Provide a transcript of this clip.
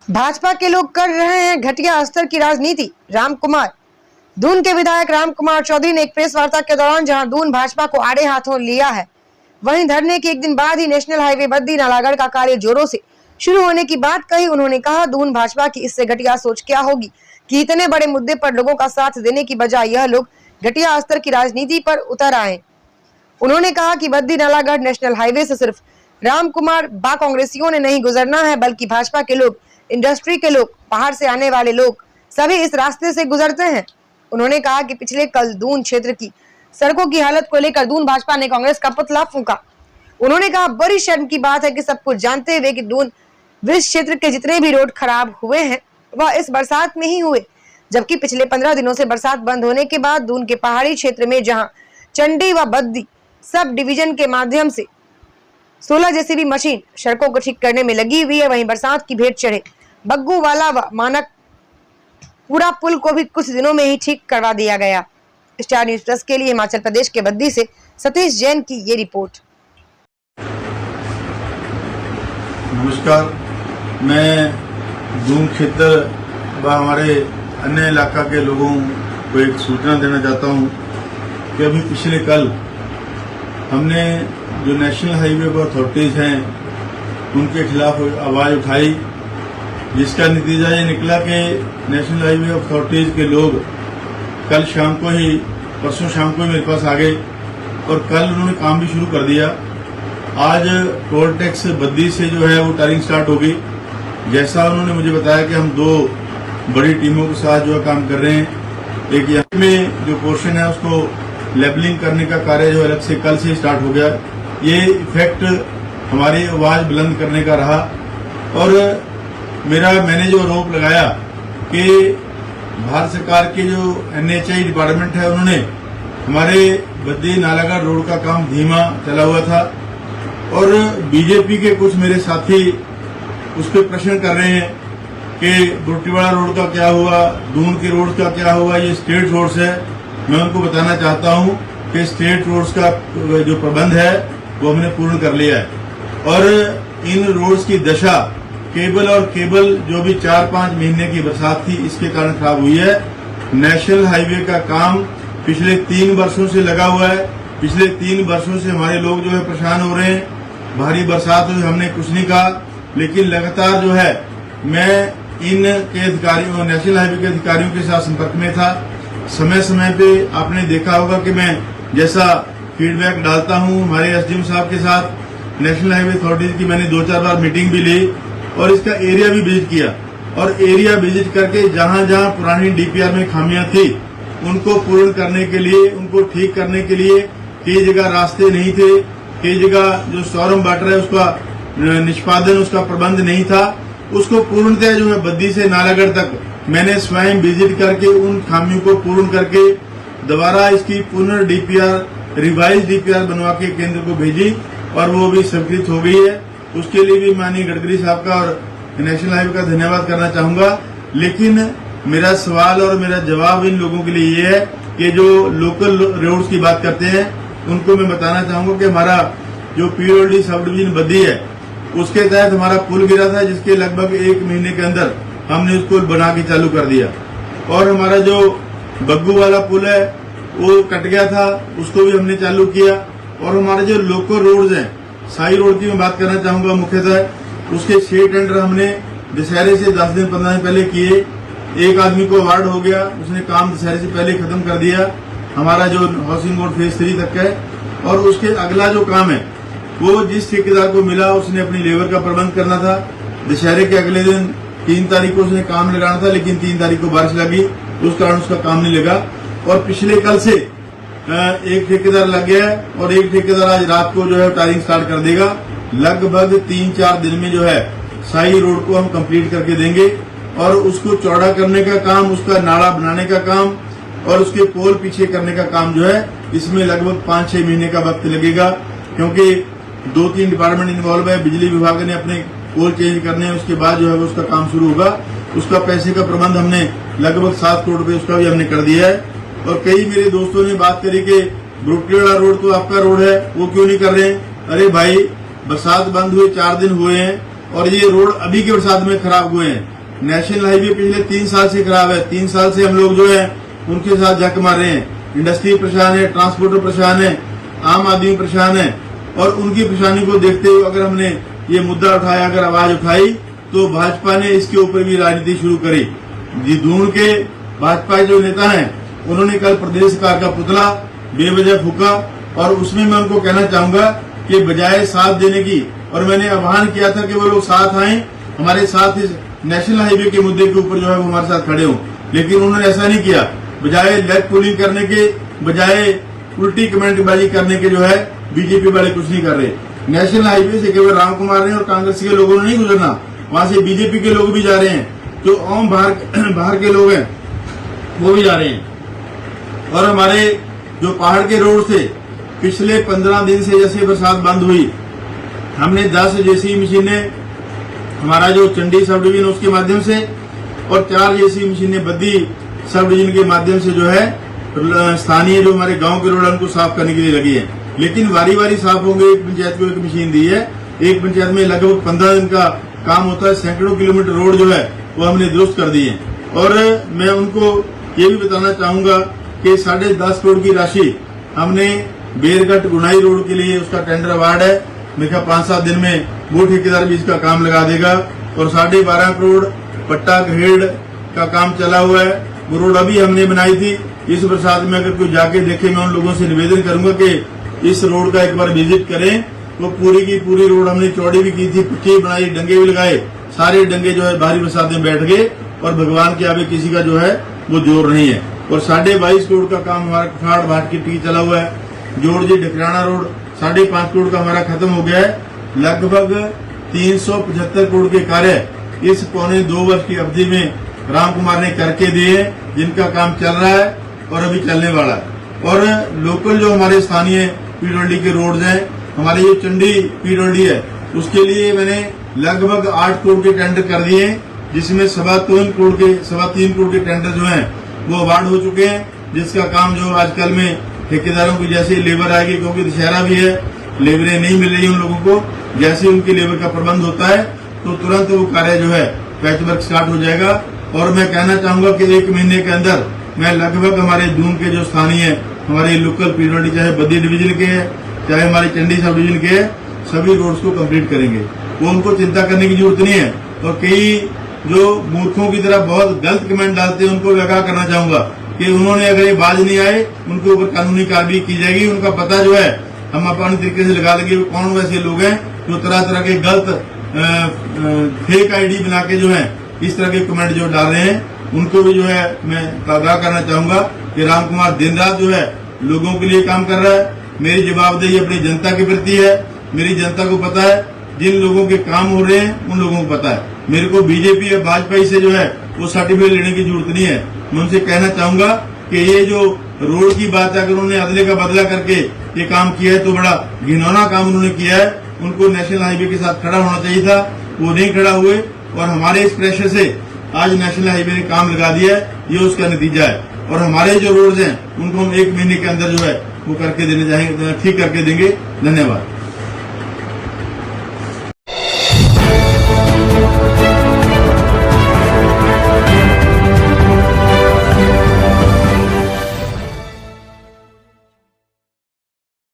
भाजपा के लोग कर रहे हैं घटिया स्तर की राजनीति। रामकुमार दून के विधायक रामकुमार चौधरी ने एक प्रेस वार्ता के दौरान जहां दून भाजपा को आड़े हाथों लिया है, वहीं धरने के एक दिन बाद ही नेशनल हाईवे बद्दी नालागढ़ का कार्य जोरों से शुरू होने की बात कही। उन्होंने कहा, दून भाजपा की इससे घटिया सोच क्या होगी कि इतने बड़े मुद्दे पर लोगों का साथ देने की बजाय यह लोग घटिया स्तर की राजनीति पर उतर आए। उन्होंने कहा कि बद्दी नालागढ़ नेशनल हाईवे से सिर्फ रामकुमार बा कांग्रेसियों ने नहीं गुजरना है, बल्कि भाजपा के लोग, इंडस्ट्री के लोग, बाहर से आने वाले लोग सभी इस रास्ते से गुजरते हैं। उन्होंने कहा कि पिछले कल दून क्षेत्र की सड़कों की हालत को लेकर दून भाजपा ने कांग्रेस का पुतला फूंका। उन्होंने कहा, बड़ी शर्म की बात है कि सब कुछ जानते हुए कि दून वृक्ष क्षेत्र के जितने भी रोड खराब हुए हैं वह इस बरसात में ही हुए, जबकि पिछले 15 दिनों से बरसात बंद होने के बाद दून के पहाड़ी क्षेत्र में जहां चंडी व बद्दी सब डिवीजन के माध्यम से 16 जेसीबी मशीन सड़कों को ठीक करने में लगी हुई है, वहीं बरसात की भेंट चढ़े बग्गू वाला व मानक पूरा पुल को भी कुछ दिनों में ही ठीक करवा दिया गया। स्टार न्यूज प्लस के लिए हिमाचल प्रदेश के बद्दी से सतीश जैन की ये रिपोर्ट। नमस्कार, मैं दून क्षेत्र व हमारे अन्य इलाका के लोगों को एक सूचना देना चाहता हूं कि अभी पिछले कल हमने जो नेशनल हाईवे अथॉरिटीज हैं उनके खिलाफ आवाज उठाई, जिसका नतीजा ये निकला कि नेशनल हाईवे अथॉरिटीज के लोग कल शाम को ही, परसों शाम को ही मेरे पास आ गए और कल उन्होंने काम भी शुरू कर दिया। आज टोल टैक्स बद्दी से जो है वो टारिंग स्टार्ट हो गई। जैसा उन्होंने मुझे बताया कि हम 2 बड़ी टीमों के साथ जो है काम कर रहे हैं। एक यहाँ में जो पोर्शन है उसको लेबलिंग करने का कार्य जो अलग से कल से स्टार्ट हो गया। ये इफेक्ट हमारी आवाज बुलंद करने का रहा और मैंने जो आरोप लगाया कि भारत सरकार के जो NHAI डिपार्टमेंट है उन्होंने हमारे बद्दी नालागढ़ रोड का काम धीमा चला हुआ था और बीजेपी के कुछ मेरे साथी उस पर प्रश्न कर रहे हैं कि बुरटीवाड़ा रोड का क्या हुआ, दून के रोड का क्या हुआ। ये स्टेट रोड्स है। मैं उनको बताना चाहता हूं कि स्टेट रोड्स का जो प्रबंध है वो हमने पूर्ण कर लिया है और इन रोड्स की दशा केबल जो भी 4-5 महीने की बरसात थी इसके कारण खराब हुई है। नेशनल हाईवे का काम पिछले 3 वर्षों से लगा हुआ है। पिछले 3 वर्षों से हमारे लोग जो है परेशान हो रहे हैं। भारी बरसात हुई, हमने कुछ नहीं कहा, लेकिन लगातार जो है मैं इन के अधिकारियों, नेशनल हाईवे के अधिकारियों के साथ संपर्क में था। समय समय पे आपने देखा होगा कि मैं जैसा फीडबैक डालता हूं हमारे SDM साहब के साथ, नेशनल हाईवे अथॉरिटीज की मैंने 2-4 बार मीटिंग भी ली और इसका एरिया भी विजिट किया और एरिया विजिट करके जहां जहां पुरानी DPR में खामियां थी उनको पूर्ण करने के लिए, उनको ठीक करने के लिए, कई जगह रास्ते नहीं थे, कई जगह जो स्टॉर्म वाटर है उसका निष्पादन, उसका प्रबंध नहीं था, उसको पूर्णतः जो है बद्दी से नालागढ़ तक मैंने स्वयं विजिट करके उन खामियों को पूर्ण करके दोबारा इसकी पुनः DPR, रिवाइज DPR बनवा के केंद्र को भेजी और वो भी स्वीकृत हो गई है। उसके लिए भी माननीय गडकरी साहब का और नेशनल हाईवे का धन्यवाद करना चाहूंगा। लेकिन मेरा सवाल और मेरा जवाब इन लोगों के लिए ये है कि जो लोकल रोड्स की बात करते हैं उनको मैं बताना चाहूंगा कि हमारा जो POLD सब डिवीजन बद्दी है उसके तहत हमारा पुल गिरा था, जिसके लगभग 1 महीने के अंदर हमने उसको बना के चालू कर दिया और हमारा जो बग्गू वाला पुल है वो कट गया था, उसको भी हमने चालू किया और हमारे जो लोकल रोड्स हैं, साई रोड की मैं बात करना चाहूंगा मुख्यतः, उसके 6 टेंडर हमने दशहरे से 10 दिन 15 दिन पहले किए। एक आदमी को अवार्ड हो गया, उसने काम दशहरे से पहले खत्म कर दिया। हमारा जो हाउसिंग बोर्ड फेज 3 तक है और उसके अगला जो काम है वो जिस ठेकेदार को मिला उसने अपनी लेबर का प्रबंध करना था। दशहरे के अगले दिन 3 तारीख को उसने काम लगाना था, लेकिन 3 तारीख को बारिश लगी, उस कारण उसका काम नहीं लगा और पिछले कल से एक ठेकेदार लग गया है और एक ठेकेदार आज रात को जो है टायरिंग स्टार्ट कर देगा। लगभग 3-4 दिन में जो है साई रोड को हम कंप्लीट करके देंगे और उसको चौड़ा करने का काम, उसका नाला बनाने का काम और उसके पोल पीछे करने का काम जो है इसमें लगभग 5-6 महीने का वक्त लगेगा, क्योंकि 2-3 डिपार्टमेंट इन्वॉल्व है। बिजली विभाग ने अपने पोल चेंज करने हैं, उसके बाद जो है उसका काम शुरू होगा। उसका पैसे का प्रबंध हमने लगभग 7 करोड़ रुपए उसका भी हमने कर दिया है। और कई मेरे दोस्तों ने बात करी कि बुरटीवाड़ा रोड तो आपका रोड है, वो क्यों नहीं कर रहे हैं। अरे भाई, बरसात बंद हुए 4 दिन हुए हैं और ये रोड अभी के बरसात में खराब हुए हैं। नेशनल हाईवे पिछले 3 साल से खराब है। 3 साल से हम लोग जो है उनके साथ जक मार रहे हैं। इंडस्ट्री परेशान है, ट्रांसपोर्टर परेशान है, आम आदमी परेशान है। और उनकी परेशानी को देखते हुए अगर हमने ये मुद्दा उठाया, अगर आवाज उठाई, तो भाजपा ने इसके ऊपर भी राजनीति शुरू करी। जी दून के भाजपा के जो नेता हैं उन्होंने कल प्रदेश सरकार का पुतला बेवजह फूका, और उसमें मैं उनको कहना चाहूंगा कि बजाय साथ देने की, और मैंने आह्वान किया था कि वो लोग साथ आए, हमारे साथ इस नेशनल हाईवे के मुद्दे के ऊपर जो है वो हमारे साथ खड़े हों, लेकिन उन्होंने ऐसा नहीं किया। बजाय लेग पुलिंग करने के, बजाय उल्टी कमेंटबाजी करने के जो है बीजेपी वाले कुछ नहीं कर रहे। नेशनल हाईवे से केवल राम कुमार ने और कांग्रेस के लोगों ने नहीं गुजरना, वहां से बीजेपी के लोग भी जा रहे हैं, जो आम बाहर के लोग हैं वो भी जा रहे हैं। और हमारे जो पहाड़ के रोड से पिछले 15 दिन से जैसे बरसात बंद हुई, हमने 10 जेसीबी मशीनें हमारा जो चंडी सब डिवीजन उसके माध्यम से और 4 जेसीबी मशीनें बद्दी सब डिवीजन के माध्यम से जो है स्थानीय जो हमारे गांव के रोड है उनको साफ करने के लिए लगी है। लेकिन वारी वारी साफ होंगे। एक पंचायत को एक मशीन दी है, एक पंचायत में लगभग 15 दिन का काम होता है। सैकड़ों किलोमीटर रोड जो है वो हमने दुरुस्त कर दी है। और मैं उनको ये भी बताना चाहूंगा कि 10.5 करोड़ की राशि हमने बेरगढ़ गुनाई रोड के लिए उसका टेंडर अवार्ड है। मेरे ख्याल 5-7 दिन में वो ठेकेदार भी इसका काम लगा देगा। और 12.5 करोड़ पट्टा घेड़ का काम चला हुआ है, वो रोड अभी हमने बनाई थी। इस बरसात में अगर कोई जाके देखे, मैं उन लोगों से निवेदन करूंगा कि इस रोड का एक बार विजिट करें। तो पूरी की पूरी रोड हमने चौड़ी भी की थी, पक्की बनाई, डंगे भी लगाए। सारे डंगे जो है भारी बरसात में बैठ गए और भगवान के आगे किसी का जो है वो जोर नहीं है। और 22.5 करोड़ का काम हमारा कठाड़ भाट की टी चला हुआ है। जोड़ जी ढकराना रोड 5.5 करोड़ का हमारा खत्म हो गया है। लगभग 375 करोड़ के कार्य इस पौने 2 वर्ष की अवधि में राम कुमार ने करके दिए, जिनका काम चल रहा है और अभी चलने वाला है। और लोकल जो हमारे स्थानीय पीडब्ल्यूडी के रोड्स हैं, हमारे जो चंडी पीडब्ल्यूडी है, उसके लिए मैंने लगभग 8 करोड़ के टेंडर कर दिए, जिसमें 3.25 करोड़ के टेंडर जो हैं वो अवार्ड हो चुके हैं। जिसका काम जो आजकल में ठेकेदारों की जैसे लेबर आएगी, क्योंकि दशहरा भी है, लेबरें नहीं मिल रही उन लोगों को, जैसे उनकी लेबर का प्रबंध होता है तो तुरंत वो कार्य जो है पैच वर्क स्टार्ट हो जाएगा। और मैं कहना चाहूंगा कि 1 महीने के अंदर मैं लगभग हमारे दून के जो स्थानीय हमारे लोकल पीडब्ल्यूडी चाहे बद्दी डिवीजन के हैं, चाहे हमारे चंडी सब डिवीजन के हैं, सभी रोड्स को कंप्लीट करेंगे। वो उनको चिंता करने की जरूरत नहीं है। और कई जो मूर्खों की तरह बहुत गलत कमेंट डालते हैं, उनको लगा करना चाहूंगा कि उन्होंने अगर ये बाज नहीं आए, उनके ऊपर कानूनी कार्रवाई की जाएगी। उनका पता जो है हम अपने तरीके से लगा देंगे कौन वैसे लोग हैं जो तरह तरह के गलत फेक आईडी बना के जो है इस तरह के कमेंट जो डाल रहे हैं, उनको भी जो है मैं आगाह करना चाहूंगा कि राम कुमार दिन रात जो है लोगों के लिए काम कर रहा है। मेरी जवाबदेही अपनी जनता के प्रति है। मेरी जनता को पता है जिन लोगों के काम हो रहे हैं, उन लोगों को पता है। मेरे को बीजेपी या भाजपा से जो है वो सर्टिफिकेट लेने की जरूरत नहीं है। मैं उनसे कहना चाहूंगा कि ये जो रोड की बात है, अगर उन्होंने अदले का बदला करके ये काम किया है तो बड़ा घिनौना काम उन्होंने किया है। उनको नेशनल हाईवे के साथ खड़ा होना चाहिए था, वो नहीं खड़ा हुए। और हमारे इस प्रेशर से आज नेशनल हाईवे ने काम लगा दिया है, ये उसका नतीजा है। और हमारे जो रोड्स हैं उनको हम 1 महीने के अंदर जो है वो करके देने जाएंगे, ठीक करके देंगे। धन्यवाद।